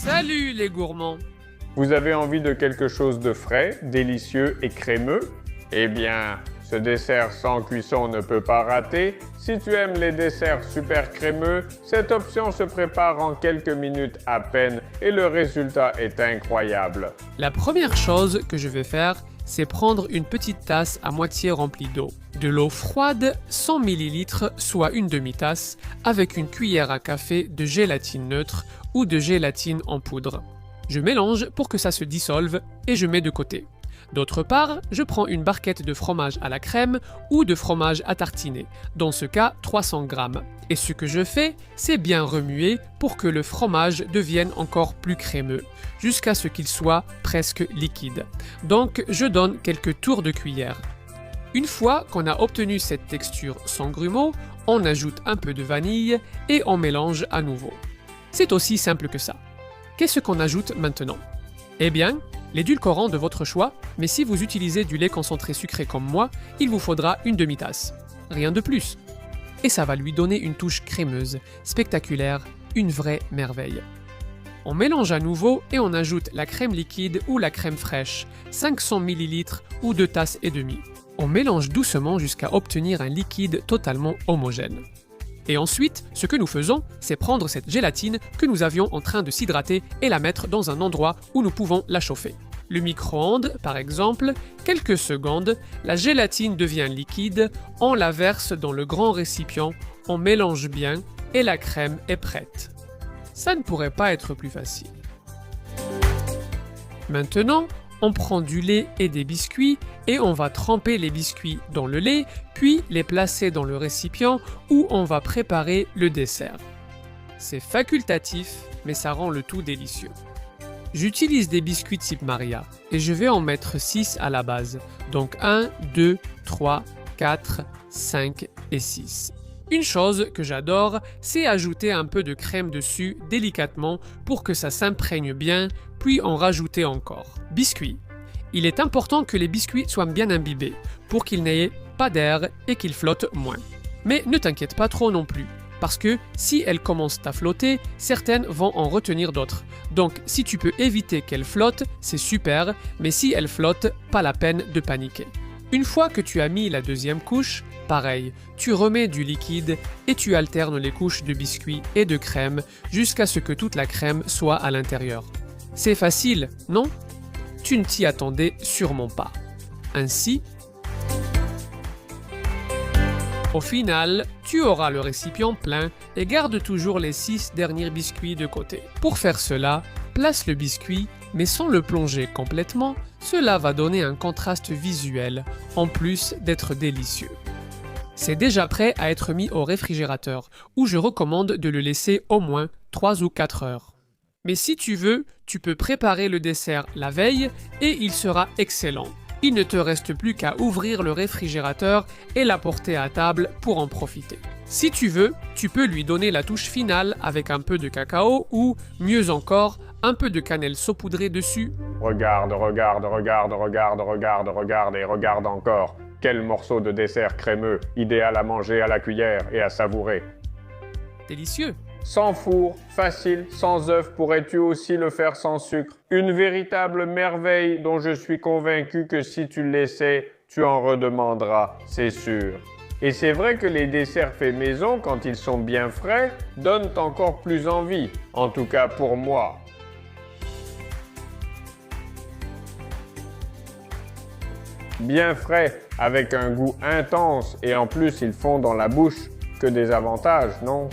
Salut les gourmands! Vous avez envie de quelque chose de frais, délicieux et crémeux? Eh bien, ce dessert sans cuisson ne peut pas rater. Si tu aimes les desserts super crémeux, cette option se prépare en quelques minutes à peine et le résultat est incroyable. La première chose que je vais faire, c'est prendre une petite tasse à moitié remplie d'eau. De l'eau froide, 100 ml, soit une demi-tasse, avec une cuillère à café de gélatine neutre ou de gélatine en poudre. Je mélange pour que ça se dissolve et je mets de côté. D'autre part, je prends une barquette de fromage à la crème ou de fromage à tartiner, dans ce cas 300 g. Et ce que je fais, c'est bien remuer pour que le fromage devienne encore plus crémeux, jusqu'à ce qu'il soit presque liquide. Donc je donne quelques tours de cuillère. Une fois qu'on a obtenu cette texture sans grumeaux, on ajoute un peu de vanille et on mélange à nouveau. C'est aussi simple que ça. Qu'est-ce qu'on ajoute maintenant? Eh bien, l'édulcorant de votre choix, mais si vous utilisez du lait concentré sucré comme moi, il vous faudra une demi-tasse. Rien de plus. Et ça va lui donner une touche crémeuse, spectaculaire, une vraie merveille. On mélange à nouveau et on ajoute la crème liquide ou la crème fraîche, 500 ml ou 2 tasses et demie. On mélange doucement jusqu'à obtenir un liquide totalement homogène. Et ensuite, ce que nous faisons, c'est prendre cette gélatine que nous avions en train de s'hydrater et la mettre dans un endroit où nous pouvons la chauffer. Le micro-ondes, par exemple, quelques secondes, la gélatine devient liquide, on la verse dans le grand récipient, on mélange bien et la crème est prête. Ça ne pourrait pas être plus facile. Maintenant, on prend du lait et des biscuits et on va tremper les biscuits dans le lait, puis les placer dans le récipient où on va préparer le dessert. C'est facultatif, mais ça rend le tout délicieux. J'utilise des biscuits type Maria et je vais en mettre 6 à la base, donc 1, 2, 3, 4, 5 et 6. Une chose que j'adore, c'est ajouter un peu de crème dessus délicatement pour que ça s'imprègne bien, puis en rajouter encore. Biscuits. Il est important que les biscuits soient bien imbibés pour qu'ils n'aient pas d'air et qu'ils flottent moins. Mais ne t'inquiète pas trop non plus, parce que si elles commencent à flotter, certaines vont en retenir d'autres. Donc si tu peux éviter qu'elles flottent, c'est super, mais si elles flottent, pas la peine de paniquer. Une fois que tu as mis la deuxième couche, pareil, tu remets du liquide et tu alternes les couches de biscuits et de crème jusqu'à ce que toute la crème soit à l'intérieur. C'est facile, non? Tu ne t'y attendais sûrement pas. Ainsi, au final, tu auras le récipient plein et garde toujours les 6 derniers biscuits de côté. Pour faire cela, place le biscuit, mais sans le plonger complètement, cela va donner un contraste visuel, en plus d'être délicieux. C'est déjà prêt à être mis au réfrigérateur, où je recommande de le laisser au moins 3 ou 4 heures. Mais si tu veux, tu peux préparer le dessert la veille et il sera excellent. Il ne te reste plus qu'à ouvrir le réfrigérateur et l'apporter à table pour en profiter. Si tu veux, tu peux lui donner la touche finale avec un peu de cacao ou, mieux encore, un peu de cannelle saupoudrée dessus. Regarde, regarde, regarde, regarde, regarde, regarde et regarde encore. Quel morceau de dessert crémeux, idéal à manger à la cuillère et à savourer. Délicieux! Sans four, facile, sans œufs, pourrais-tu aussi le faire sans sucre? Une véritable merveille dont je suis convaincu que si tu l'essaies, tu en redemanderas, c'est sûr. Et c'est vrai que les desserts faits maison, quand ils sont bien frais, donnent encore plus envie, en tout cas pour moi. Bien frais, avec un goût intense et en plus ils font dans la bouche, que des avantages, non?